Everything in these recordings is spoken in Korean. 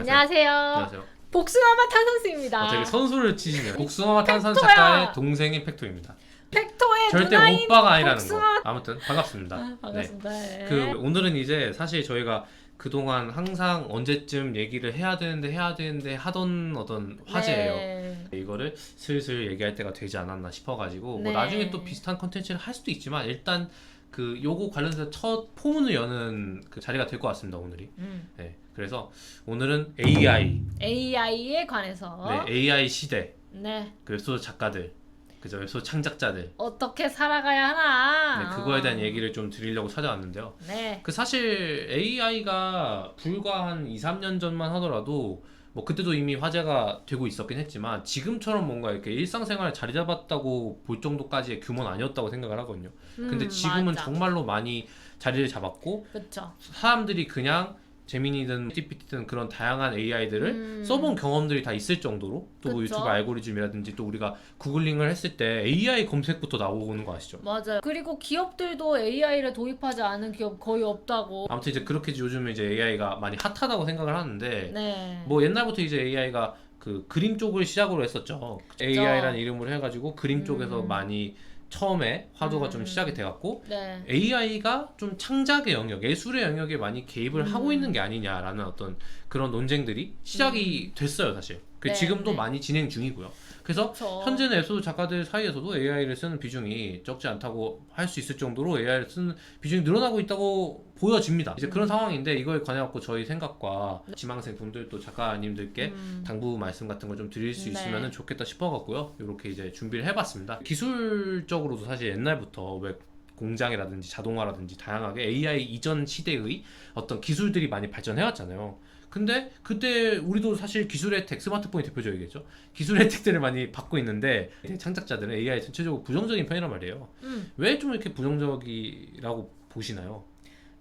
안녕하세요. 안녕하세요. 복숭아맛 탄산수입니다. 되게 선수를 치시네요. 복숭아맛 탄산 팩토야. 작가의 동생인 팩토입니다. 팩토의 절대 누나인 오빠가 아니라는 복숭아. 거. 아무튼 반갑습니다. 반갑습니다. 네. 네. 오늘은 이제 사실 저희가 그동안 항상 언제쯤 얘기를 해야 되는데 하던 어떤 화제예요. 네. 이거를 슬슬 얘기할 때가 되지 않았나 싶어가지고 네. 뭐 나중에 또 비슷한 컨텐츠를 할 수도 있지만 일단 요거 관련해서 첫 포문을 여는 그 자리가 될 것 같습니다, 오늘이. 네. 그래서 오늘은 AI에 관해서 네, AI 시대. 네. 웹소설 작가들, 그죠? 웹소설 창작자들. 어떻게 살아가야 하나. 네, 그거에 대한 얘기를 좀 드리려고 찾아왔는데요. 네. 사실 AI가 불과 한 2, 3년 전만 하더라도 뭐 그때도 이미 화제가 되고 있었긴 했지만 지금처럼 뭔가 이렇게 일상생활에 자리 잡았다고 볼 정도까지의 규모는 아니었다고 생각을 하거든요. 근데 지금은 맞아. 정말로 많이 자리를 잡았고 그렇죠. 사람들이 그냥 제미니든 GPT든 그런 다양한 AI들을 써본 경험들이 다 있을 정도로 또 뭐 그쵸. 유튜브 알고리즘이라든지 또 우리가 구글링을 했을 때 AI 검색부터 나오는 거 아시죠? 맞아요. 그리고 기업들도 AI를 도입하지 않은 기업 거의 없다고. 아무튼 이제 그렇게 요즘 이제 AI가 많이 핫하다고 생각을 하는데 네. 뭐 옛날부터 이제 AI가 그 그림 쪽을 시작으로 했었죠. AI라는 이름으로 해가지고 그림 쪽에서 많이 처음에 화두가 좀 시작이 돼갖고 네. AI가 좀 창작의 영역, 예술의 영역에 많이 개입을 하고 있는 게 아니냐라는 어떤 그런 논쟁들이 시작이 됐어요, 사실. 네, 지금도 네. 많이 진행 중이고요. 그래서 그쵸. 현재는 웹소설 작가들 사이에서도 AI를 쓰는 비중이 적지 않다고 할 수 있을 정도로 AI를 쓰는 비중이 늘어나고 있다고 보여집니다. 이제 그런 상황인데 이거에 관해 갖고 저희 생각과 지망생 분들 또 작가님들께 당부 말씀 같은 걸 좀 드릴 수 네. 있으면 좋겠다 싶어갖고요. 이렇게 이제 준비를 해봤습니다. 기술적으로도 사실 옛날부터 웹 공장이라든지 자동화라든지 다양하게 AI 이전 시대의 어떤 기술들이 많이 발전해왔잖아요. 근데 그때 우리도 사실 기술의 혜택, 스마트폰이 대표적이겠죠. 기술의 혜택들을 많이 받고 있는데 창작자들은 AI 전체적으로 부정적인 편이란 말이에요. 왜 좀 이렇게 부정적이라고 보시나요?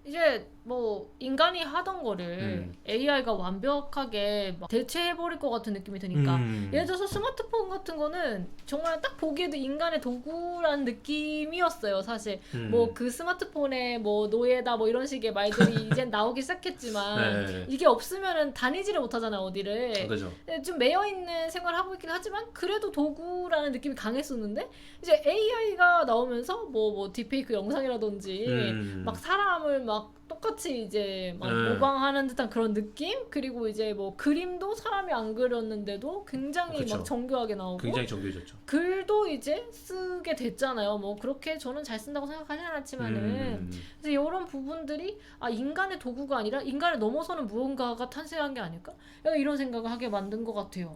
이제 뭐 인간이 하던 거를 AI가 완벽하게 막 대체해버릴 것 같은 느낌이 드니까 예를 들어서 스마트폰 같은 거는 정말 딱 보기에도 인간의 도구라는 느낌이었어요. 사실 뭐 그 스마트폰에 뭐 노예다 뭐 이런 식의 말들이 이젠 나오기 시작했지만 네. 이게 없으면은 다니지를 못하잖아요, 어디를. 그죠. 좀 매여있는 생활을 하고 있긴 하지만 그래도 도구라는 느낌이 강했었는데 이제 AI가 나오면서 뭐 딥페이크 영상이라든지 막 사람을 막 똑같이 이제 막 모방하는 듯한 그런 느낌? 그리고 이제 뭐 그림도 사람이 안 그렸는데도 굉장히 그쵸. 막 정교하게 나오고 굉장히 정교해졌죠. 글도 이제 쓰게 됐잖아요. 뭐 그렇게 저는 잘 쓴다고 생각하진 않지만은 그래서 이런 부분들이 인간의 도구가 아니라 인간을 넘어서는 무언가가 탄생한 게 아닐까? 약간 이런 생각을 하게 만든 것 같아요.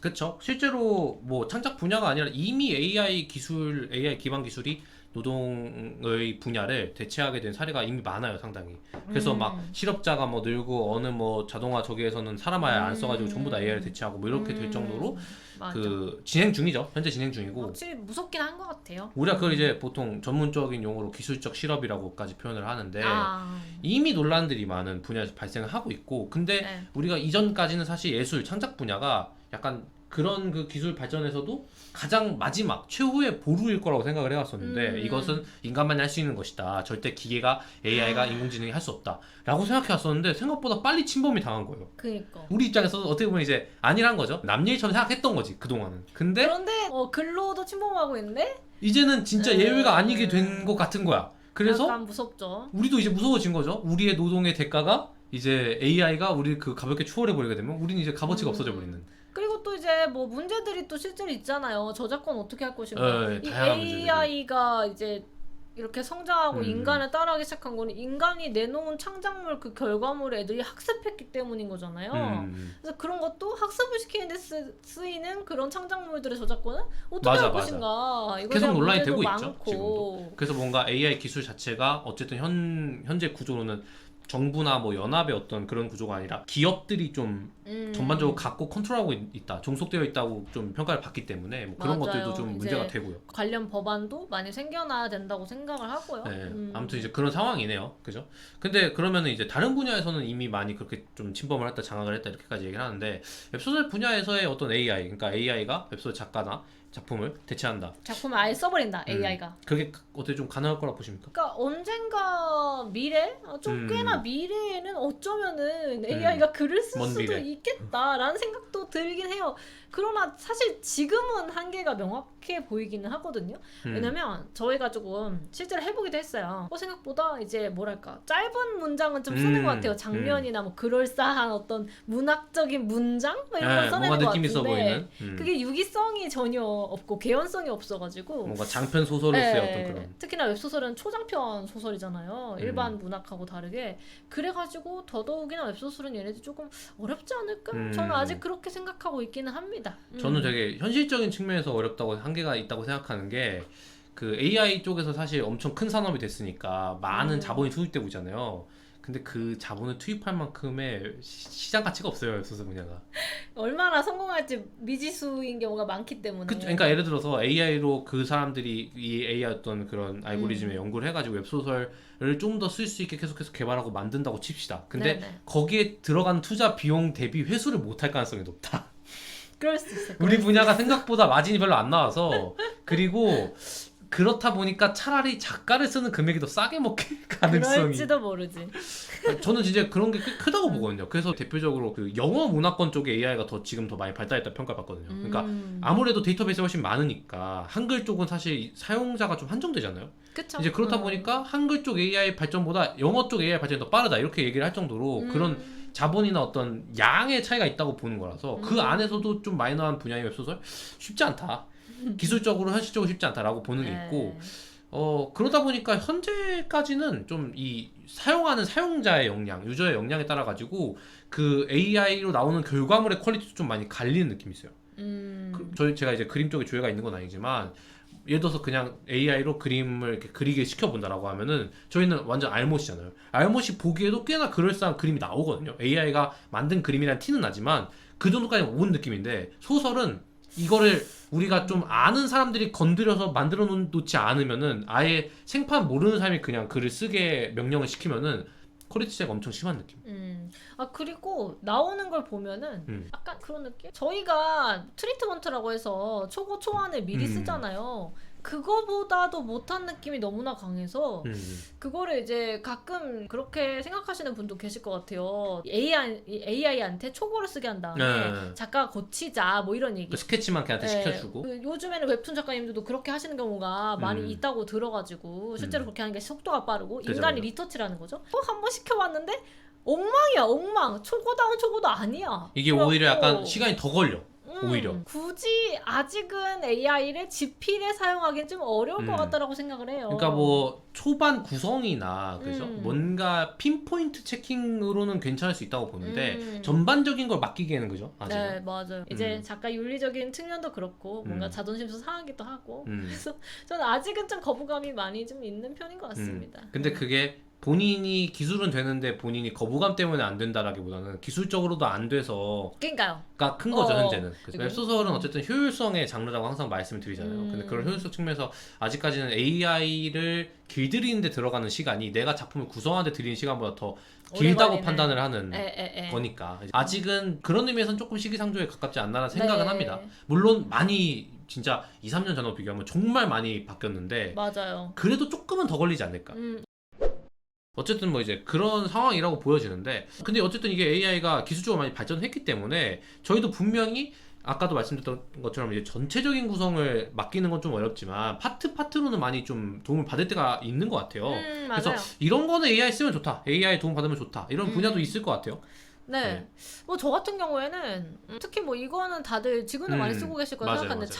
그쵸. 실제로 뭐 창작 분야가 아니라 이미 AI 기술, AI 기반 기술이 노동의 분야를 대체하게 된 사례가 이미 많아요, 상당히. 그래서 막 실업자가 뭐 늘고 어느 뭐 자동화 저기에서는 사람 아예 안 써가지고 전부 다 AI를 대체하고 뭐 이렇게 될 정도로 맞아. 진행 중이죠. 현재 진행 중이고. 확실히 무섭긴 한 것 같아요. 우리가 그걸 이제 보통 전문적인 용어로 기술적 실업이라고까지 표현을 하는데 아. 이미 논란들이 많은 분야에서 발생을 하고 있고 근데 네. 우리가 이전까지는 사실 예술 창작 분야가 약간 그런 그 기술 발전에서도 가장 마지막 최후의 보루일 거라고 생각을 해왔었는데 이것은 인간만이 할 수 있는 것이다. 절대 기계가 AI가 인공지능이 할 수 없다 라고 생각해왔었는데 생각보다 빨리 침범이 당한 거예요. 그니까. 우리 입장에서 어떻게 보면 이제 아니란 거죠. 남일처럼 생각했던 거지 그동안은. 근데 그런데 글로도 침범하고 있는데 이제는 진짜 예외가 아니게 된 것 같은 거야. 그래서 약간 무섭죠. 우리도 이제 무서워진 거죠. 우리의 노동의 대가가 이제 AI가 우리를 그 가볍게 추월해 버리게 되면 우리는 이제 값어치가 없어져 버리는. 그리고 또 이제 뭐 문제들이 또 실제로 있잖아요. 저작권 어떻게 할 것인가. 네, 이 다양한 문제들이. AI가 이제 이렇게 성장하고 인간을 따라하기 시작한 거는 인간이 내놓은 창작물 그 결과물을 애들이 학습했기 때문인 거잖아요. 그래서 그런 것도 학습을 시키는 데 쓰이는 그런 창작물들의 저작권은 어떻게 맞아, 할 맞아. 것인가. 이거에 계속 대한 논란이 문제도 되고 있죠. 많고. 지금도. 그래서 뭔가 AI 기술 자체가 어쨌든 현재 구조로는 정부나 뭐 연합의 어떤 그런 구조가 아니라 기업들이 좀 전반적으로 갖고 컨트롤하고 있다, 종속되어 있다고 좀 평가를 받기 때문에 뭐 그런 맞아요. 것들도 좀 문제가 되고요. 관련 법안도 많이 생겨나야 된다고 생각을 하고요. 네, 아무튼 이제 그런 상황이네요. 그죠? 근데 그러면은 이제 다른 분야에서는 이미 많이 그렇게 좀 침범을 했다, 장악을 했다 이렇게까지 얘기를 하는데 웹소설 분야에서의 어떤 AI, 그러니까 AI가 웹소설 작가나 작품을 대체한다. 작품을 아예 써버린다, AI가. 그게 어떻게 좀 가능할 거라 보십니까? 그러니까 언젠가 미래? 좀 꽤나 미래에는 어쩌면은 AI가 글을 쓸 먼 수도 미래. 있겠다라는 생각도 들긴 해요. 그러나 사실 지금은 한계가 명확해 보이기는 하거든요. 왜냐면 저희가 조금 실제로 해보기도 했어요. 생각보다 이제 뭐랄까 짧은 문장은 좀 쓰는 것 같아요. 장면이나 뭐 그럴싸한 어떤 문학적인 문장? 뭐 이런 걸 써내는 뭔가 것 느낌 있어 같은데 보이는. 그게 유기성이 전혀 없고 개연성이 없어가지고 뭔가 장편 소설로서의 네, 어떤 그런. 특히나 웹소설은 초장편 소설이잖아요. 일반 문학하고 다르게. 그래가지고 더더욱이나 웹소설은 얘네들 조금 어렵지 않을까? 저는 아직 그렇게 생각하고 있기는 합니다. 저는 되게 현실적인 측면에서 어렵다고, 한계가 있다고 생각하는 게 그 AI 쪽에서 사실 엄청 큰 산업이 됐으니까 많은 자본이 투입되고 있잖아요. 근데 그 자본을 투입할 만큼의 시장 가치가 없어요, 웹소설 분야가. 얼마나 성공할지 미지수인 경우가 많기 때문에. 그러니까 예를 들어서 AI로 그 사람들이 이 AI 어떤 그런 알고리즘에 연구를 해가지고 웹소설을 좀 더 쓸 수 있게 계속해서 개발하고 만든다고 칩시다. 근데 네네. 거기에 들어간 투자 비용 대비 회수를 못할 가능성이 높다. 그럴 수 있어요. 우리 분야가 생각보다 마진이 별로 안 나와서, 그리고 그렇다 보니까 차라리 작가를 쓰는 금액이 더 싸게 먹힐 가능성이. 그럴지도 모르지. 저는 진짜 그런 게 꽤 크다고 보거든요. 그래서 대표적으로 그 영어 문화권 쪽에 AI가 지금 더 많이 발달했다 평가받거든요. 그러니까 아무래도 데이터베이스가 훨씬 많으니까 한글 쪽은 사실 사용자가 좀 한정되잖아요. 그쵸. 이제 그렇다 보니까 한글 쪽 AI 발전보다 영어 쪽 AI 발전이 더 빠르다 이렇게 얘기를 할 정도로 그런 자본이나 어떤 양의 차이가 있다고 보는 거라서 그 안에서도 좀 마이너한 분야의 웹소설 쉽지 않다. 기술적으로 현실적으로 쉽지 않다라고 보는 게 있고, 그러다 보니까 현재까지는 좀 이 사용하는 사용자의 역량, 유저의 역량에 따라 가지고 그 AI로 나오는 결과물의 퀄리티도 좀 많이 갈리는 느낌이 있어요. 제가 이제 그림 쪽에 조예가 있는 건 아니지만, 예를 들어서 그냥 AI로 그림을 이렇게 그리게 시켜본다라고 하면은 저희는 완전 알못이잖아요. 알못이 보기에도 꽤나 그럴싸한 그림이 나오거든요. AI가 만든 그림이란 티는 나지만 그 정도까지 온 느낌인데, 소설은 이거를 우리가 좀 아는 사람들이 건드려서 만들어 놓지 않으면은, 아예 생판 모르는 사람이 그냥 글을 쓰게 명령을 시키면은 퀄리티 차이가 엄청 심한 느낌. 그리고 나오는 걸 보면은 약간 그런 느낌? 저희가 트리트먼트라고 해서 초고 초안을 미리 쓰잖아요. 그거보다도 못한 느낌이 너무나 강해서 그거를 이제 가끔 그렇게 생각하시는 분도 계실 것 같아요. AI한테 초고를 쓰게 한 다음에 작가가 고치자 뭐 이런 얘기. 그 스케치만 걔한테 시켜주고. 요즘에는 웹툰 작가님들도 그렇게 하시는 경우가 많이 있다고 들어가지고 실제로 그렇게 하는 게 속도가 빠르고 인간이 리터치라는 거죠. 한번 시켜봤는데 엉망이야, 엉망. 초고다운 초고도 아니야. 이게 오히려 약간 시간이 더 걸려. 오히려 굳이 아직은 AI를 지필에 사용하기는 좀 어려울 것 같다라고 생각을 해요. 그러니까 뭐 초반 구성이나 그죠? 뭔가 핀포인트 체킹으로는 괜찮을 수 있다고 보는데 전반적인 걸 맡기기에는 그죠? 아직은. 네, 맞아요. 이제 작가 윤리적인 측면도 그렇고 뭔가 자존심도 상하기도 하고 그래서 저는 아직은 좀 거부감이 많이 좀 있는 편인 것 같습니다. 근데 그게 본인이 기술은 되는데 본인이 거부감 때문에 안 된다라기보다는 기술적으로도 안 돼서 그러니까요. 가 큰 거죠 현재는. 그래서 웹소설은 어쨌든 효율성의 장르라고 항상 말씀을 드리잖아요. 근데 그런 효율성 측면에서 아직까지는 AI를 길들이는 데 들어가는 시간이 내가 작품을 구성하는 데 들이는 시간보다 더 길다고 판단을 하는 거니까 아직은 그런 의미에서는 조금 시기상조에 가깝지 않나라는 생각은 합니다. 물론 많이 진짜 2, 3년 전하고 비교하면 정말 많이 바뀌었는데 맞아요. 그래도 조금은 더 걸리지 않을까. 어쨌든 뭐 이제 그런 상황이라고 보여지는데, 근데 어쨌든 이게 AI가 기술적으로 많이 발전했기 때문에 저희도 분명히 아까도 말씀드렸던 것처럼 이제 전체적인 구성을 맡기는 건 좀 어렵지만 파트로는 많이 좀 도움을 받을 때가 있는 것 같아요. 그래서 이런 거는 AI 쓰면 좋다, AI 도움 받으면 좋다, 이런 분야도 있을 것 같아요. 네. 뭐 저 같은 경우에는 특히 뭐 이거는 다들 지금도 많이 쓰고 계실 거라 생각하는데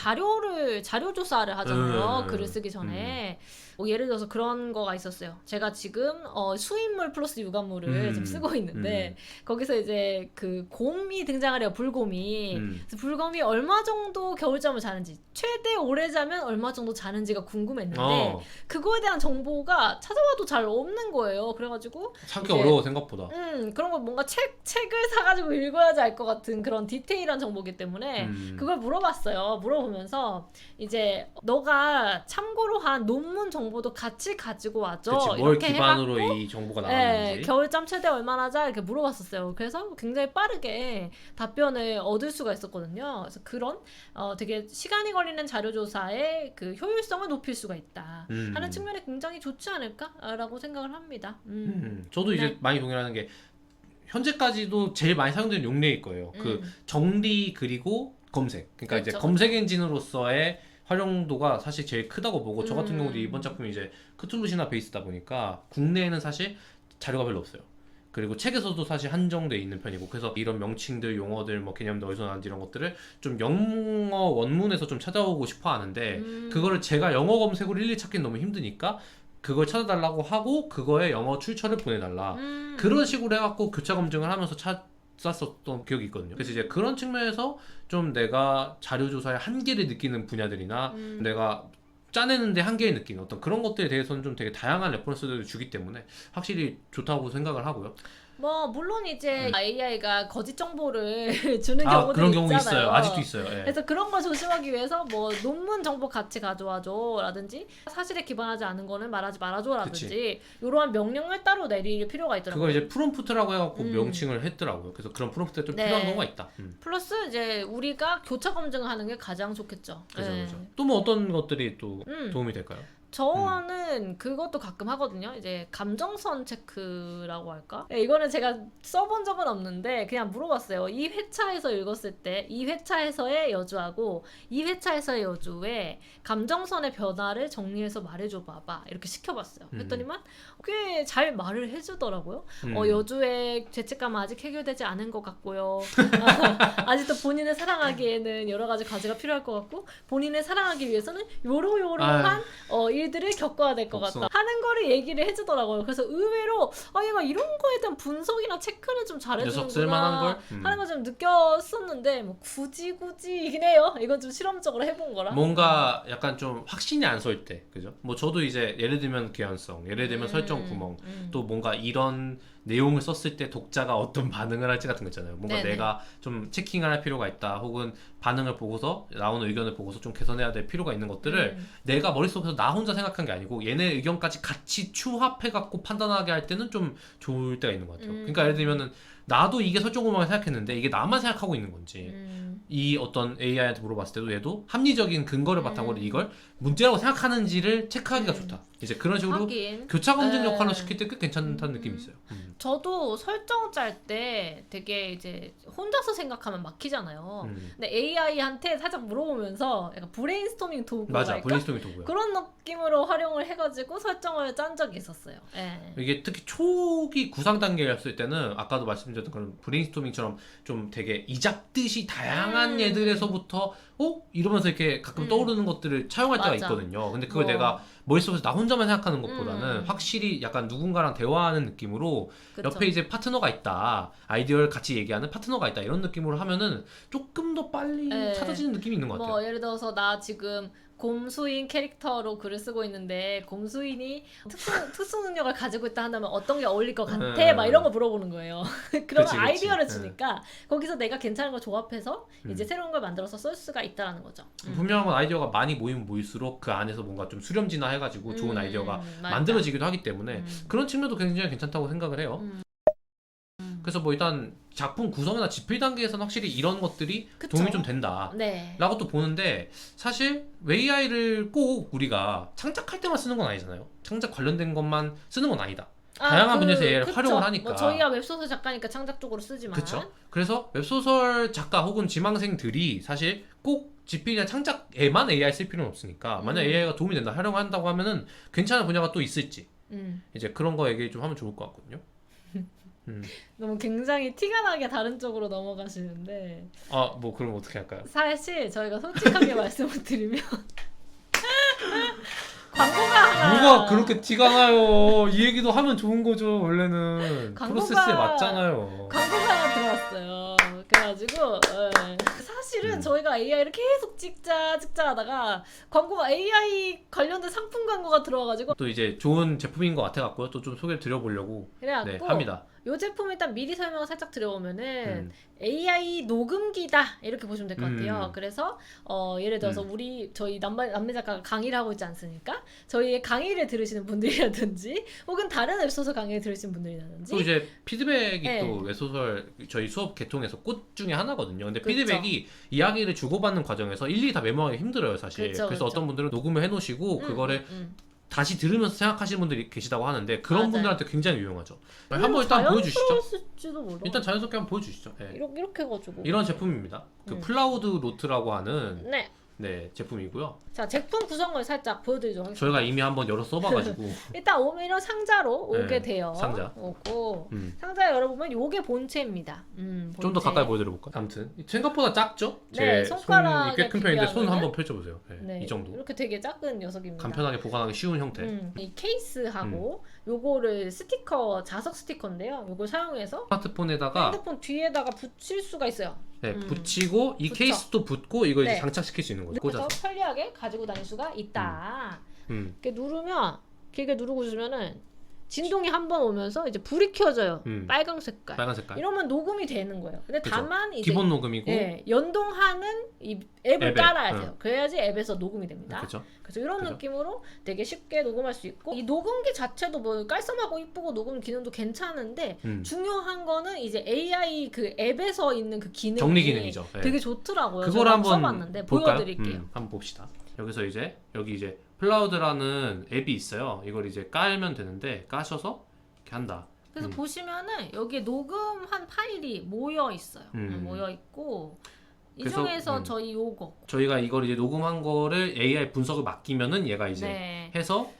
자료 조사를 하잖아요. 글을 쓰기 전에. 뭐 예를 들어서 그런 거가 있었어요. 제가 지금 수입물 플러스 유관물을 좀 쓰고 있는데 거기서 이제 그 곰이 등장을 해요. 불곰이. 그래서 불곰이 얼마 정도 겨울잠을 자는지, 최대 오래 자면 얼마 정도 자는지가 궁금했는데 그거에 대한 정보가 찾아봐도 잘 없는 거예요. 그래가지고 찾기 어려워 생각보다. 그런 거 뭔가 책 책을 사가지고 읽어야지 알 것 같은 그런 디테일한 정보기 때문에 그걸 물어봤어요. 물어보면서 이제 너가 참고로 한 논문 정보도 같이 가지고 와줘. 그치, 뭘 이렇게 기반으로 해갖고 이 정보가 나왔는지. 겨울잠 최대 얼마나 하자 이렇게 물어봤었어요. 그래서 굉장히 빠르게 답변을 얻을 수가 있었거든요. 그래서 그런 되게 시간이 걸리는 자료조사의 그 효율성을 높일 수가 있다 하는 측면에 굉장히 좋지 않을까라고 생각을 합니다. 저도 이제 네. 많이 동의하는 게 현재까지도 제일 많이 사용되는 용례일 거예요. 그 정리 그리고 검색. 그러니까 그렇죠, 이제 검색 엔진으로서의 활용도가 사실 제일 크다고 보고 저 같은 경우도 이번 작품이 이제 크툴루시나 베이스다 보니까 국내에는 사실 자료가 별로 없어요. 그리고 책에서도 사실 한정돼 있는 편이고 그래서 이런 명칭들, 용어들, 뭐 개념들 어디서 나왔는지 이런 것들을 좀 영어 원문에서 좀 찾아오고 싶어 하는데 그거를 제가 영어 검색으로 일일이 찾기는 너무 힘드니까 그걸 찾아달라고 하고 그거에 영어 출처를 보내달라 그런 식으로 해갖고 교차 검증을 하면서 찾았었던 기억이 있거든요. 그래서 이제 그런 측면에서 좀 내가 자료조사의 한계를 느끼는 분야들이나 내가 짜내는데 한계를 느끼는 어떤 그런 것들에 대해서는 좀 되게 다양한 레퍼런스들을 주기 때문에 확실히 좋다고 생각을 하고요. 뭐 물론 이제 AI가 거짓 정보를 주는 경우도 그런 경우 있잖아요. 있어요. 아직도 있어요. 예. 그래서 그런 걸 조심하기 위해서 뭐 논문 정보 같이 가져와줘 라든지 사실에 기반하지 않은 거는 말하지 말아줘 라든지 이러한 명령을 따로 내릴 필요가 있더라고요. 그걸 이제 프롬프트라고 해갖고 명칭을 했더라고요. 그래서 그런 프롬프트가 좀 필요한 경우가 있다. 플러스 이제 우리가 교차 검증을 하는 게 가장 좋겠죠. 그죠, 네. 그죠. 또 뭐 어떤 것들이 또 도움이 될까요? 저는 그것도 가끔 하거든요. 이제 감정선 체크라고 할까? 네, 이거는 제가 써본 적은 없는데 그냥 물어봤어요. 이 회차에서 읽었을 때 이 회차에서의 여주하고 이 회차에서의 여주의 감정선의 변화를 정리해서 말해줘 봐봐. 이렇게 시켜봤어요. 그랬더니만 꽤 잘 말을 해주더라고요. 여주의 죄책감은 아직 해결되지 않은 것 같고요. 아직도 본인을 사랑하기에는 여러 가지 과제가 필요할 것 같고 본인을 사랑하기 위해서는 요러요러한 일들을 겪어야 될 것 같다 하는 거를 얘기를 해주더라고요. 그래서 의외로 얘가 이런 거에 대한 분석이나 체크를 좀 쓸만한 잘해주는구나 걸? 하는 걸 좀 느꼈었는데 뭐 굳이이긴 해요. 이건 좀 실험적으로 해본 거라. 뭔가 약간 좀 확신이 안 설 때, 그죠? 뭐 저도 이제 예를 들면 개연성, 예를 들면 설정 구멍, 또 뭔가 이런 내용을 썼을 때 독자가 어떤 반응을 할지 같은 거 있잖아요. 뭔가 네네. 내가 좀 체킹을 할 필요가 있다, 혹은 반응을 보고서 나오는 의견을 보고서 좀 개선해야 될 필요가 있는 것들을 내가 머릿속에서 나 혼자 생각한 게 아니고 얘네 의견까지 같이 추합해갖고 판단하게 할 때는 좀 좋을 때가 있는 것 같아요. 그러니까 예를 들면은 나도 이게 설정 구멍을 생각했는데 이게 나만 생각하고 있는 건지 이 어떤 AI한테 물어봤을 때도 얘도 합리적인 근거를 바탕으로 이걸 문제라고 생각하는지를 체크하기가 좋다. 이제 그런 식으로 하긴. 교차 검증 네. 역할로 시킬 때 꽤 괜찮다는 느낌이 있어요. 저도 설정 짤 때 되게 이제 혼자서 생각하면 막히잖아요. 근데 AI한테 살짝 물어보면서 약간 브레인스토밍 도구가 맞아, 브레인스토밍 도구야. 그런 느낌으로 활용을 해가지고 설정을 짠 적이 있었어요. 예. 이게 특히 초기 구상 단계였을 때는 아까도 말씀드렸던 그런 브레인스토밍처럼 좀 되게 이잡듯이 다양한 예들에서부터 이러면서 이렇게 가끔 떠오르는 것들을 차용할 때가 맞아. 있거든요. 근데 그걸 내가 머릿속에서 나 혼자만 생각하는 것보다는 음. 확실히 약간 누군가랑 대화하는 느낌으로 그쵸. 옆에 이제 파트너가 있다, 아이디어를 같이 얘기하는 파트너가 있다, 이런 느낌으로 하면은 조금 더 빨리 네. 찾아지는 느낌이 있는 것 같아요. 뭐 예를 들어서 나 지금 곰수인 캐릭터로 글을 쓰고 있는데 곰수인이 특수 능력을 가지고 있다 한다면 어떤 게 어울릴 것 같아? 막 이런 거 물어보는 거예요. 그러면 그치. 아이디어를 주니까 거기서 내가 괜찮은 걸 조합해서 이제 새로운 걸 만들어서 쓸 수가 있다라는 거죠. 분명한 건 아이디어가 많이 모이면 모일수록 그 안에서 뭔가 좀 수렴지나 해가지고 좋은 아이디어가 맞다. 만들어지기도 하기 때문에 그런 측면도 굉장히 괜찮다고 생각을 해요. 그래서 뭐 일단 작품 구성이나 집필 단계에서는 확실히 이런 것들이 그쵸. 도움이 좀 된다 네. 라고 또 보는데, 사실 AI를 꼭 우리가 창작할 때만 쓰는 건 아니잖아요. 창작 관련된 것만 쓰는 건 아니다. 다양한 분야에서 AI를 그쵸. 활용을 하니까. 뭐 저희야 웹소설 작가니까 창작 쪽으로 쓰지만. 그쵸? 그래서 웹소설 작가 혹은 지망생들이 사실 꼭 집필이나 창작에만 AI 쓸 필요는 없으니까 만약 AI가 도움이 된다, 활용한다고 하면은 괜찮은 분야가 또 있을지 이제 그런 거 얘기 좀 하면 좋을 것 같거든요. 너무 굉장히 티가 나게 다른 쪽으로 넘어가시는데 뭐 그럼 어떻게 할까요? 사실 저희가 솔직하게 말씀을 드리면 광고가 하나 뭐가 그렇게 티가 나요? 이 얘기도 하면 좋은 거죠. 원래는 프로세스에 맞잖아요. 광고가 하나 들어왔어요. 그래가지고 사실은 저희가 AI를 계속 찍자 하다가 광고가 AI 관련된 상품 광고가 들어와가지고 또 이제 좋은 제품인 것 같아갖고요. 또 좀 소개를 드려보려고 그래갖고 네, 합니다. 이 제품 일단 미리 설명을 살짝 드려보면은 AI 녹음기다 이렇게 보시면 될 것 같아요. 그래서 예를 들어서 저희 남매 작가가 강의를 하고 있지 않습니까? 저희의 강의를 들으시는 분들이라든지 혹은 다른 웹소설 강의를 들으시는 분들이라든지 또 이제 피드백이 네. 또 웹소설 저희 수업 계통에서 꽃 중에 하나거든요. 근데 그쵸. 피드백이 이야기를 주고받는 과정에서 일일이 다 메모하기 힘들어요, 사실. 그쵸, 그래서 그쵸. 어떤 분들은 녹음을 해놓으시고 그거를 다시 들으면서 생각하시는 분들이 계시다고 하는데 그런 맞아요. 분들한테 굉장히 유용하죠. 한번 일단 보여주시죠. 자연스러웠을지도 몰라. 일단 자연스럽게 한번 보여주시죠. 네. 이렇게 해가지고 이런 제품입니다. 그 클라우드 노트라고 하는 네. 네, 제품이고요. 자, 제품 구성을 살짝 보여드리도록 하겠습니다. 저희가 이미 한번 열어 써봐가지고 일단 오면 이런 상자로 네, 오게 돼요. 상자. 오고 상자 열어보면 요게 본체입니다. 좀 더 본체. 가까이 보여드려볼까요? 아무튼 생각보다 작죠? 네, 제 손가락에 손이 꽤 큰 편인데 손 비교하면은? 한번 펼쳐보세요. 네, 네, 이 정도. 이렇게 되게 작은 녀석입니다. 간편하게 보관하기 쉬운 형태. 이 케이스하고 요거를 스티커, 자석 스티커인데요. 요걸 사용해서 스마트폰에다가 핸드폰 뒤에다가 붙일 수가 있어요. 네, 붙이고 이 붙여. 케이스도 붙고 이거 이제 네. 장착시킬 수 있는 거죠. 그래서 꽂아서. 편리하게 가지고 다닐 수가 있다. 음. 이렇게 누르면 길게 누르고 있으면은 진동이 한 번 오면서 이제 불이 켜져요. 빨강 색깔. 빨간 색깔. 이러면 녹음이 되는 거예요. 근데 그죠. 다만 이제 기본 녹음이고. 예, 연동하는 이 앱을 앱에, 깔아야 돼요. 그래야지 앱에서 녹음이 됩니다. 그렇죠. 그래서 이런 그죠. 느낌으로 되게 쉽게 녹음할 수 있고 이 녹음기 자체도 뭐 깔끔하고 이쁘고 녹음 기능도 괜찮은데 중요한 거는 이제 AI 그 앱에서 있는 그 기능이 정리 기능이죠. 네. 되게 좋더라고요. 그걸 제가 한번 써봤는데 볼까요? 보여드릴게요. 한번 봅시다. 여기서 이제 여기 이제 클라우드라는 앱이 있어요. 이걸 이제 깔면 되는데 까셔서 이렇게 한다. 그래서 보시면은 여기에 녹음한 파일이 모여 있어요. 모여 있고 이 그래서, 중에서 저희 요거 저희가 이걸 이제 녹음한 거를 AI 분석을 맡기면은 얘가 이제 네. 해서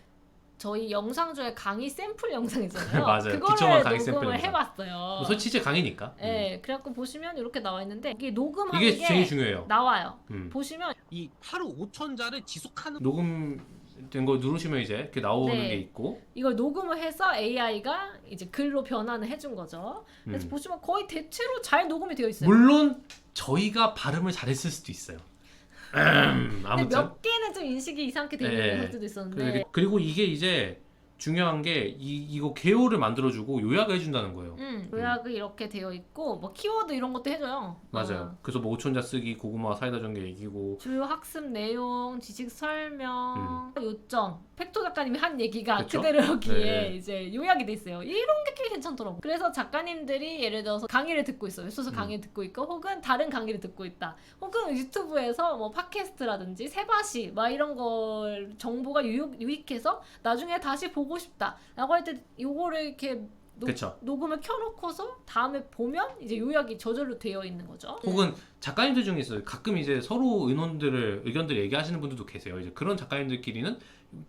저희 영상 중에 강의 샘플 영상 있잖아요. 맞아요. 그거를 기초만 강의 샘플 녹음을 영상. 해봤어요. 뭐 솔직히 강의니까. 네, 그래갖고 보시면 이렇게 나와 있는데 이게 녹음하는 이게 게 제일 중요해요. 나와요. 보시면 이 하루 5,000자를 지속하는 녹음된 거 누르시면 이제 이렇게 나오는 네. 게 있고 이걸 녹음을 해서 AI가 이제 글로 변환을 해준 거죠. 그래서 음. 보시면 거의 대체로 잘 녹음이 되어 있어요. 물론 저희가 발음을 잘했을 수도 있어요. 근데 아무튼 몇 개는 좀 인식이 이상하게 되어 있는 네. 것들도 있었는데 그리고 이게 이제 중요한 게 이거 개요를 만들어주고 요약을 해준다는 거예요. 요약이 이렇게 되어 있고 뭐 키워드 이런 것도 해줘요. 맞아요. 그래서 뭐 5,000자 쓰기, 고구마 사이다 전개 얘기고 주요 학습 내용, 지식 설명, 요점, 팩토 작가님이 한 얘기가 그쵸? 그대로 여기에 네. 이제 요약이 돼 있어요. 이런 게 꽤 괜찮더라고. 그래서 작가님들이 예를 들어서 강의를 듣고 있어요. 웹소설 강의를 듣고 있고, 혹은 다른 강의를 듣고 있다. 혹은 유튜브에서 뭐 팟캐스트라든지 세바시 막 이런 걸 정보가 유익해서 나중에 다시 보고 싶다라고 할 때 요거를 이렇게 그쵸. 녹음을 켜놓고서 다음에 보면 이제 요약이 저절로 되어 있는 거죠. 혹은 작가님들 중에서 가끔 이제 서로 의견들 얘기하시는 분들도 계세요. 이제 그런 작가님들끼리는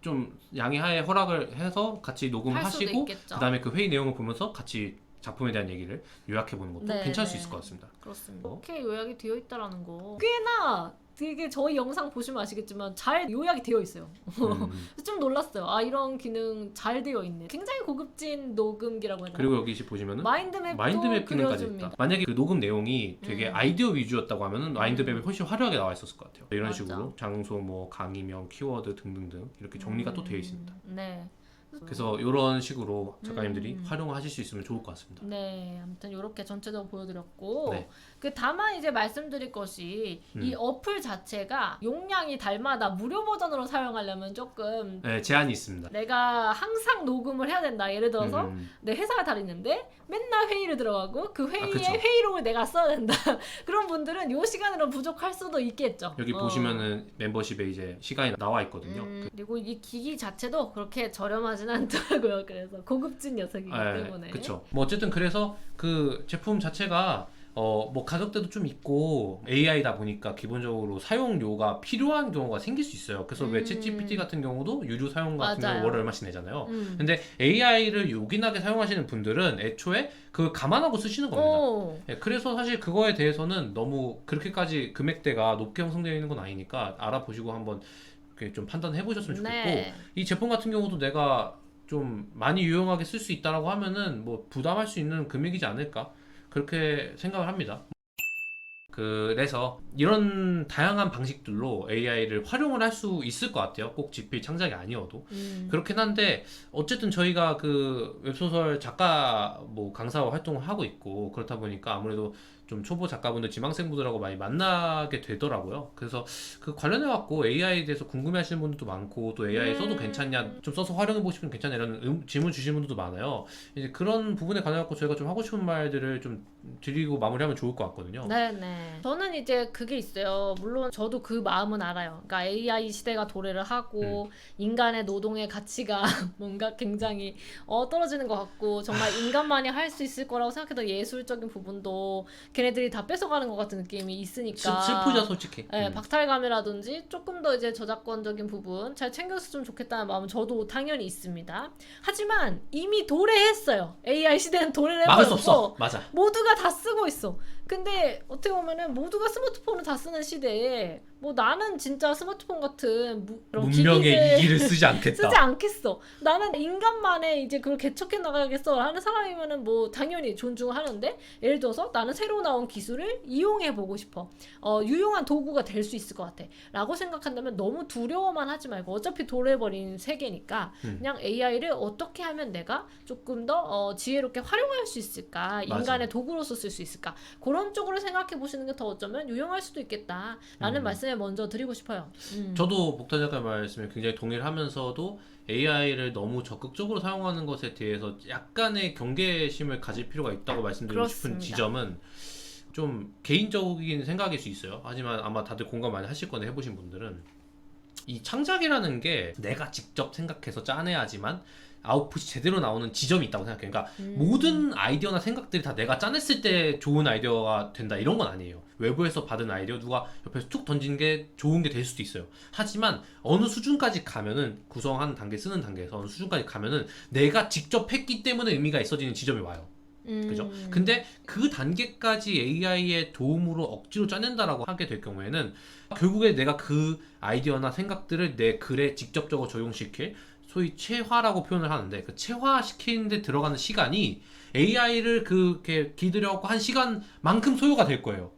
좀 양해하에 허락을 해서 같이 녹음을 할 수도 하시고 있겠죠. 그다음에 그 회의 내용을 보면서 같이 작품에 대한 얘기를 요약해 보는 것도 네, 괜찮을 수 네. 있을 것 같습니다. 그렇습니다. 이렇게 요약이 되어 있다라는 거 꽤나 되게 저희 영상 보시면 아시겠지만 잘 요약이 되어 있어요. 좀 놀랐어요. 아, 이런 기능 잘 되어 있네. 굉장히 고급진 녹음기라고 해야 되나? 그리고 여기 보시면은 마인드맵도 마인드맵 기능까지 그려줍니다. 있다. 만약에 그 녹음 내용이 되게 아이디어 위주였다고 하면은 마인드맵이 훨씬 화려하게 나와 있었을 것 같아요. 이런 맞아. 식으로 장소, 뭐 강의명, 키워드 등등등 이렇게 정리가 또 되어 있습니다. 네. 그래서 이런 식으로 작가님들이 활용하실 수 있으면 좋을 것 같습니다. 네, 아무튼 이렇게 전체적으로 보여드렸고 네. 그 다만 이제 말씀드릴 것이 이 어플 자체가 용량이 달마다 무료 버전으로 사용하려면 조금 네, 제한이 있습니다. 내가 항상 녹음을 해야 된다. 예를 들어서 내 회사가 다니는데 맨날 회의를 들어가고 그 회의에 그쵸. 회의록을 내가 써야 된다. 그런 분들은 요 시간으로 부족할 수도 있겠죠. 여기 보시면은 멤버십에 이제 시간이 나와 있거든요. 그리고 이 기기 자체도 그렇게 저렴하진 않더라고요. 그래서 고급진 녀석이기 때문에. 그렇죠. 뭐 어쨌든 그래서 그 제품 자체가 뭐 가격대도 좀 있고 AI다 보니까 기본적으로 사용료가 필요한 경우가 생길 수 있어요. 그래서 왜 챗GPT 같은 경우도 유료 사용 같은 맞아요. 경우 월에 얼마씩 내잖아요. 근데 AI를 요긴하게 사용하시는 분들은 애초에 그걸 감안하고 쓰시는 겁니다. 네, 그래서 사실 그거에 대해서는 너무 그렇게까지 금액대가 높게 형성되어 있는 건 아니니까 알아보시고 한번 좀 판단해 보셨으면 좋겠고 네. 이 제품 같은 경우도 내가 좀 많이 유용하게 쓸 수 있다라고 하면은 뭐 부담할 수 있는 금액이지 않을까 그렇게 생각을 합니다. 그래서 이런 다양한 방식들로 AI를 활용을 할 수 있을 것 같아요. 꼭 집필 창작이 아니어도. 그렇긴 한데 어쨌든 저희가 그 웹소설 작가 뭐 강사 활동을 하고 있고 그렇다 보니까 아무래도 좀 초보 작가분들, 지망생분들하고 많이 만나게 되더라고요. 그래서 그 관련해갖고 AI에 대해서 궁금해하시는 분들도 많고 또 AI 써도 괜찮냐, 좀 써서 활용해보고 싶으면 괜찮냐 이런 질문 주시는 분들도 많아요. 이제 그런 부분에 관해갖고 저희가 좀 하고 싶은 말들을 좀 드리고 마무리하면 좋을 것 같거든요. 네네. 저는 이제 그게 있어요. 물론 저도 그 마음은 알아요. 그러니까 AI 시대가 도래를 하고 인간의 노동의 가치가 뭔가 굉장히 떨어지는 것 같고 정말 인간만이 할 수 있을 거라고 생각했던 예술적인 부분도 걔네들이 다 뺏어가는 것 같은 느낌이 있으니까 슬프죠, 솔직히. 네, 박탈감이라든지 조금 더 이제 저작권적인 부분 잘 챙겼으면 좋겠다는 마음은 저도 당연히 있습니다. 하지만 이미 도래했어요. AI 시대는 도래를 막을 수 해버렸고 없어. 맞아. 모두가 다 쓰고 있어. 근데 어떻게 보면은 모두가 스마트폰을 다 쓰는 시대에 뭐 나는 진짜 스마트폰 같은 그런 문명의 기기를 이기를 쓰지 않겠다. 쓰지 않겠어. 나는 인간만의 이제 그걸 개척해 나가야겠어 하는 사람이면은 뭐 당연히 존중하는데, 예를 들어서 나는 새로 나온 기술을 이용해 보고 싶어. 유용한 도구가 될 수 있을 것 같아. 라고 생각한다면 너무 두려워만 하지 말고, 어차피 도래버린 세계니까 그냥 AI를 어떻게 하면 내가 조금 더 지혜롭게 활용할 수 있을까? 맞아. 인간의 도구로서 쓸 수 있을까? 그런 쪽으로 생각해 보시는 게 더 어쩌면 유용할 수도 있겠다라는 말씀을 먼저 드리고 싶어요. 저도 목탄 작가 말씀에 굉장히 동의를 하면서도 AI를 너무 적극적으로 사용하는 것에 대해서 약간의 경계심을 가질 필요가 있다고 말씀드리고 싶은 그렇습니다. 지점은 좀 개인적인 생각일 수 있어요. 하지만 아마 다들 공감 많이 하실 건데, 해보신 분들은 이 창작이라는 게 내가 직접 생각해서 짜내야지만 아웃풋이 제대로 나오는 지점이 있다고 생각해요. 그러니까 모든 아이디어나 생각들이 다 내가 짜냈을 때 좋은 아이디어가 된다 이런 건 아니에요. 외부에서 받은 아이디어 누가 옆에서 툭 던진 게 좋은 게 될 수도 있어요. 하지만 어느 수준까지 가면은, 구성하는 단계, 쓰는 단계에서 어느 수준까지 가면은 내가 직접 했기 때문에 의미가 있어지는 지점이 와요. 그죠? 근데 그 단계까지 AI의 도움으로 억지로 짜낸다라고 하게 될 경우에는 결국에 내가 그 아이디어나 생각들을 내 글에 직접적으로 적용시킬, 소위 체화라고 표현을 하는데, 그 체화시키는데 들어가는 시간이 AI를 그렇게 기다려갖고 한 시간만큼 소요가 될 거예요.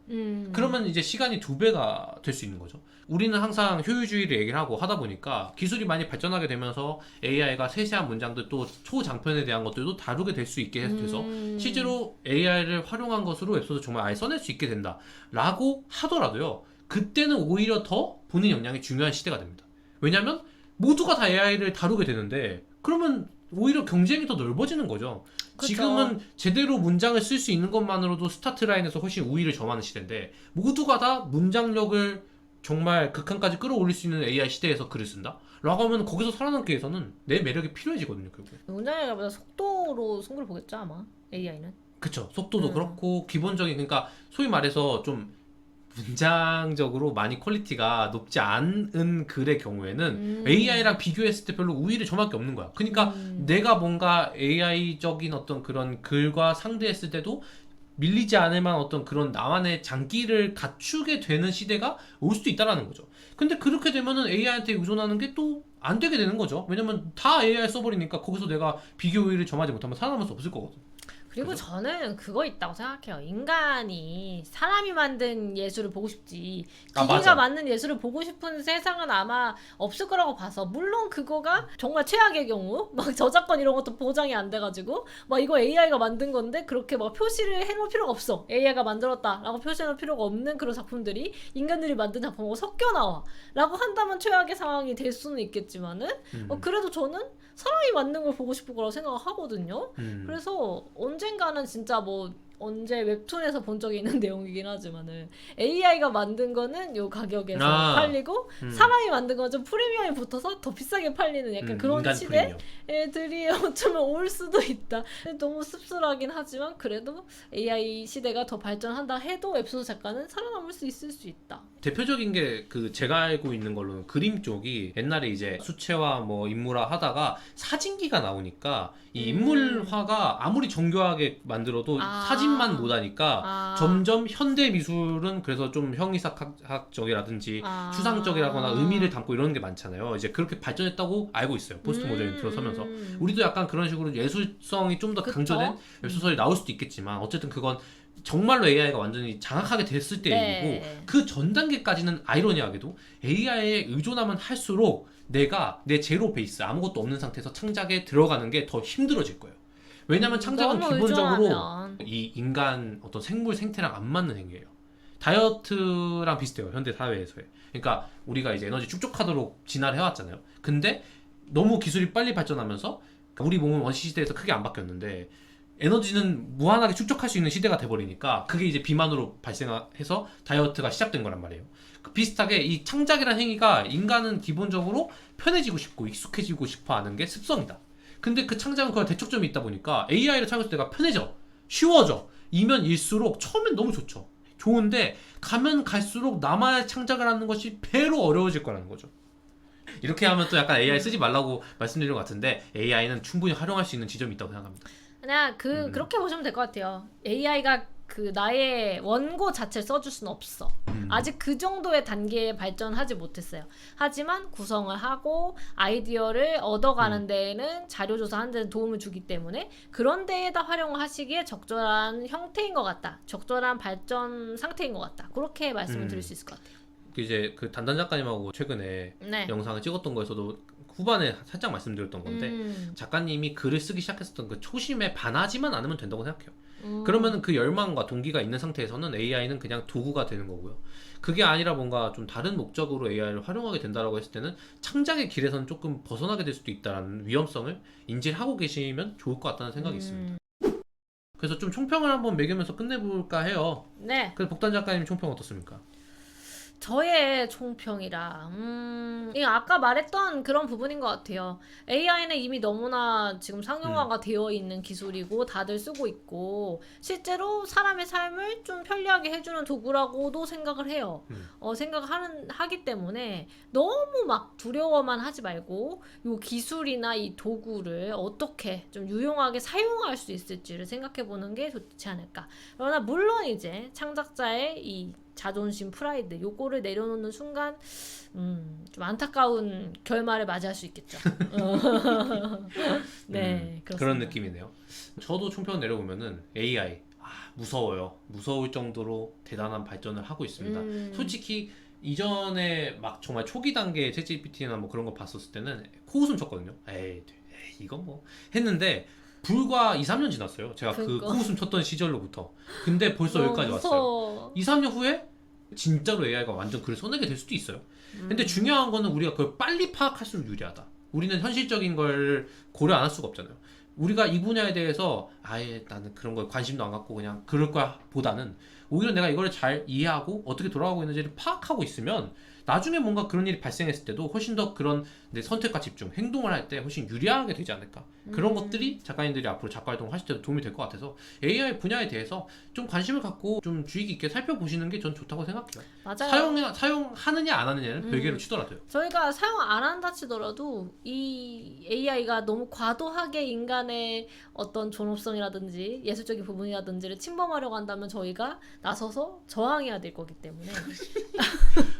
그러면 이제 시간이 2배가 될 수 있는 거죠. 우리는 항상 효율주의를 얘기를 하고 하다 보니까 기술이 많이 발전하게 되면서 AI가 세세한 문장들, 또 초장편에 대한 것들도 다루게 될 수 있게 돼서 실제로 AI를 활용한 것으로 웹소설 정말 아예 써낼 수 있게 된다 라고 하더라도요, 그때는 오히려 더 본인 역량이 중요한 시대가 됩니다. 왜냐면 모두가 다 AI를 다루게 되는데, 그러면 오히려 경쟁이 더 넓어지는 거죠. 그쵸. 지금은 제대로 문장을 쓸 수 있는 것만으로도 스타트 라인에서 훨씬 우위를 점하는 시대인데, 모두가 다 문장력을 정말 극한까지 끌어올릴 수 있는 AI 시대에서 글을 쓴다? 라고 하면 거기서 살아남기 위해서는 내 매력이 필요해지거든요, 결국에. 문장력보다 속도로 승부를 보겠죠, 아마 AI는. 그쵸. 속도도 그렇고, 기본적인, 그러니까 소위 말해서 좀 문장적으로 많이 퀄리티가 높지 않은 글의 경우에는 AI랑 비교했을 때 별로 우위를 점할 게 없는 거야. 그러니까 내가 뭔가 AI적인 어떤 그런 글과 상대했을 때도 밀리지 않을 만한 어떤 그런 나만의 장기를 갖추게 되는 시대가 올 수도 있다라는 거죠. 근데 그렇게 되면은 AI한테 의존하는 게 또 안 되게 되는 거죠. 왜냐면 다 AI 써버리니까 거기서 내가 비교 우위를 점하지 못하면 살아남을 수 없을 거거든. 그리고 그죠? 저는 그거 있다고 생각해요. 인간이 사람이 만든 예술을 보고 싶지, 아, 기계가 맞아. 만든 예술을 보고 싶은 세상은 아마 없을 거라고 봐서, 물론 그거가 정말 최악의 경우 막 저작권 이런 것도 보장이 안 돼가지고 막 이거 AI가 만든 건데 그렇게 막 표시를 해놓을 필요가 없어, AI가 만들었다라고 표시해놓을 필요가 없는 그런 작품들이 인간들이 만든 작품하고 섞여 나와 라고 한다면 최악의 상황이 될 수는 있겠지만은 그래도 저는 사람이 만든 걸 보고 싶을 거라고 생각을 하거든요. 그래서 언젠가는 진짜 뭐 언제 웹툰에서 본 적이 있는 내용이긴 하지만은 AI가 만든 거는 요 가격에서 팔리고 사람이 만든 건 좀 프리미엄이 붙어서 더 비싸게 팔리는 약간 그런 인간 프리미엄. 시대들이 어쩌면 올 수도 있다. 너무 씁쓸하긴 하지만 그래도 AI 시대가 더 발전한다 해도 웹소설 작가는 살아남을 수 있을 수 있다. 대표적인 게 그 제가 알고 있는 걸로는 그림 쪽이 옛날에 이제 수채화 뭐 인물화 하다가 사진기가 나오니까 이 인물화가 아무리 정교하게 만들어도 사진만 못하니까 점점 현대 미술은 그래서 좀 형이삭학적이라든지 추상적이라거나 의미를 담고 이러는 게 많잖아요. 이제 그렇게 발전했다고 알고 있어요. 포스트 모더니 들어서면서 우리도 약간 그런 식으로 예술성이 좀 더 강조된 웹소설이 나올 수도 있겠지만, 어쨌든 그건 정말로 AI가 완전히 장악하게 됐을 때 네. 얘기고 그 전 단계까지는 아이러니하게도 AI에 의존하면 할수록 내가 내 제로 베이스 아무것도 없는 상태에서 창작에 들어가는 게 더 힘들어질 거예요. 왜냐면 창작은 너무 기본적으로 의존하면. 이 인간 어떤 생물 생태랑 안 맞는 행위예요. 다이어트랑 비슷해요. 현대 사회에서의. 그러니까 우리가 이제 에너지 축적하도록 진화를 해왔잖아요. 근데 너무 기술이 빨리 발전하면서 우리 몸은 원시 시대에서 크게 안 바뀌었는데 에너지는 무한하게 축적할 수 있는 시대가 돼버리니까 그게 이제 비만으로 발생해서 다이어트가 시작된 거란 말이에요. 비슷하게 이 창작이라는 행위가 인간은 기본적으로 편해지고 싶고 익숙해지고 싶어 하는 게 습성이다. 근데 그 창작은 그런 대척점이 있다 보니까 AI를 사용했을 때가 편해져. 쉬워져. 이면 일수록 처음엔 너무 좋죠. 좋은데 가면 갈수록 나만의 창작을 하는 것이 배로 어려워질 거라는 거죠. 이렇게 하면 또 약간 AI 쓰지 말라고 말씀드린 것 같은데 AI는 충분히 활용할 수 있는 지점이 있다고 생각합니다. 그냥 그렇게 보시면 될 것 같아요. AI가 그 나의 원고 자체를 써줄 수는 없어. 아직 그 정도의 단계에 발전하지 못했어요. 하지만 구성을 하고 아이디어를 얻어가는 데에는 자료 조사하는 데는 도움을 주기 때문에 그런 데에다 활용하시기에 적절한 형태인 것 같다. 적절한 발전 상태인 것 같다. 그렇게 말씀을 드릴 수 있을 것 같아요. 이제 그 단단 작가님하고 최근에 네. 영상을 찍었던 거에서도 후반에 살짝 말씀드렸던 건데 작가님이 글을 쓰기 시작했었던 그 초심에 반하지만 않으면 된다고 생각해요. 그러면 그 열망과 동기가 있는 상태에서는 AI는 그냥 도구가 되는 거고요. 그게 아니라 뭔가 좀 다른 목적으로 AI를 활용하게 된다라고 했을 때는 창작의 길에서는 조금 벗어나게 될 수도 있다는 위험성을 인지하고 계시면 좋을 것 같다는 생각이 있습니다. 그래서 좀 총평을 한번 매기면서 끝내볼까 해요. 네. 그래서 복단 작가님 총평 어떻습니까? 저의 총평이라 이게 아까 말했던 그런 부분인 것 같아요. AI는 이미 너무나 지금 상용화가 되어 있는 기술이고 다들 쓰고 있고 실제로 사람의 삶을 좀 편리하게 해주는 도구라고도 생각을 해요. 하기 때문에 너무 막 두려워만 하지 말고 이 기술이나 이 도구를 어떻게 좀 유용하게 사용할 수 있을지를 생각해보는 게 좋지 않을까. 그러나 물론 이제 창작자의 이 자존심, 프라이드 요거를 내려놓는 순간 좀 안타까운 결말을 맞이할 수 있겠죠. 네, 그렇습니다. 그런 느낌이네요. 저도 총평 내려보면은 AI 무서워요. 무서울 정도로 대단한 발전을 하고 있습니다. 솔직히 이전에 막 정말 초기 단계의 챗GPT나 뭐 그런 거 봤었을 때는 코웃음 쳤거든요. 에이 이건 뭐 했는데 불과 2, 3년 지났어요. 제가 그 코웃음 쳤던 시절로부터. 근데 벌써 여기까지 왔어요. 2, 3년 후에 진짜로 AI가 완전 글을 써내게 될 수도 있어요. 근데 중요한 거는 우리가 그걸 빨리 파악할수록 유리하다. 우리는 현실적인 걸 고려 안 할 수가 없잖아요. 우리가 이 분야에 대해서 아예 나는 그런 거에 관심도 안 갖고 그냥 그럴 거야 보다는 오히려 내가 이거를 잘 이해하고 어떻게 돌아가고 있는지를 파악하고 있으면 나중에 뭔가 그런 일이 발생했을 때도 훨씬 더 그런 내 선택과 집중, 행동을 할 때 훨씬 유리하게 되지 않을까. 그런 것들이 작가님들이 앞으로 작가 활동을 하실 때도 도움이 될 것 같아서 AI 분야에 대해서 좀 관심을 갖고 좀 주의 깊게 살펴보시는 게 전 좋다고 생각해요. 맞아요. 사용하느냐 안 하느냐는 별개로 치더라도요. 저희가 사용 안 한다 치더라도 이 AI가 너무 과도하게 인간의 어떤 존엄성이라든지 예술적인 부분이라든지를 침범하려고 한다면 저희가 나서서 저항해야 될 거기 때문에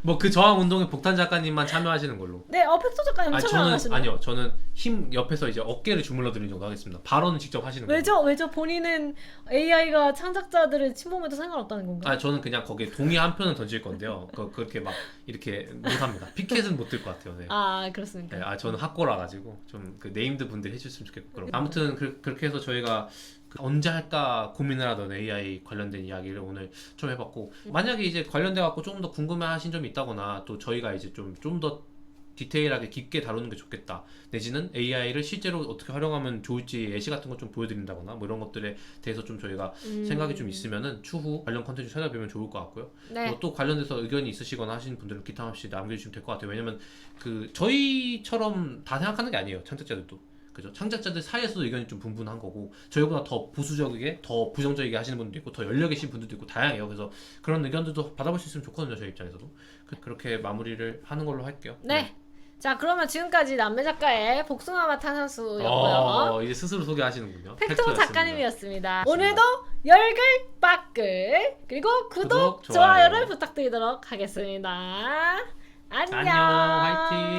뭐 그 저항 운동에 복탄 작가님만 참여하시는 걸로. 네, 팩토 작가님 참여하시는 아니요, 저는 힘 옆에서 이제 어깨를 주물러 드리는 정도 하겠습니다. 발언은 직접 하시는 거예요. 왜죠? 본인은 AI가 창작자들을 침범해도 상관없다는 건가요? 저는 그냥 거기에 동의 한 표는 던질 건데요. 그렇게 막 이렇게 못합니다. 피켓은 못 들 것 같아요. 네. 그렇습니까? 네, 저는 학고라 가지고 좀 그 네임드 분들 해주셨으면 좋겠고 그럼 아무튼 그렇게 해서 저희가 언제 할까 고민을 하던 AI 관련된 이야기를 오늘 좀 해봤고 만약에 이제 관련돼 갖고 조금 더 궁금해하신 점이 있다거나 또 저희가 이제 좀 더 디테일하게 깊게 다루는 게 좋겠다 내지는 AI를 실제로 어떻게 활용하면 좋을지 예시 같은 거 좀 보여드린다거나 뭐 이런 것들에 대해서 좀 저희가 생각이 좀 있으면은 추후 관련 컨텐츠 찾아보면 좋을 것 같고요. 네. 또 관련돼서 의견이 있으시거나 하시는 분들은 기타 없이 남겨주시면 될 것 같아요. 왜냐면 그 저희처럼 다 생각하는 게 아니에요. 창작자들도. 그죠? 창작자들 사이에서도 의견이 좀 분분한 거고 저희보다 더 보수적이게 더 부정적이게 하시는 분도 있고 더 열려 계신 분들도 있고 다양해요. 그래서 그런 의견들도 받아볼 수 있으면 좋거든요. 저희 입장에서도. 그렇게 마무리를 하는 걸로 할게요. 네. 자, 그러면 지금까지 남매 작가의 복숭아맛 탄산수였고요. 이제 스스로 소개하시는군요. 팩토 작가님이었습니다. 오늘도 열글 빠글 그리고 구독 좋아요를 부탁드리도록 하겠습니다. 안녕. 화이팅.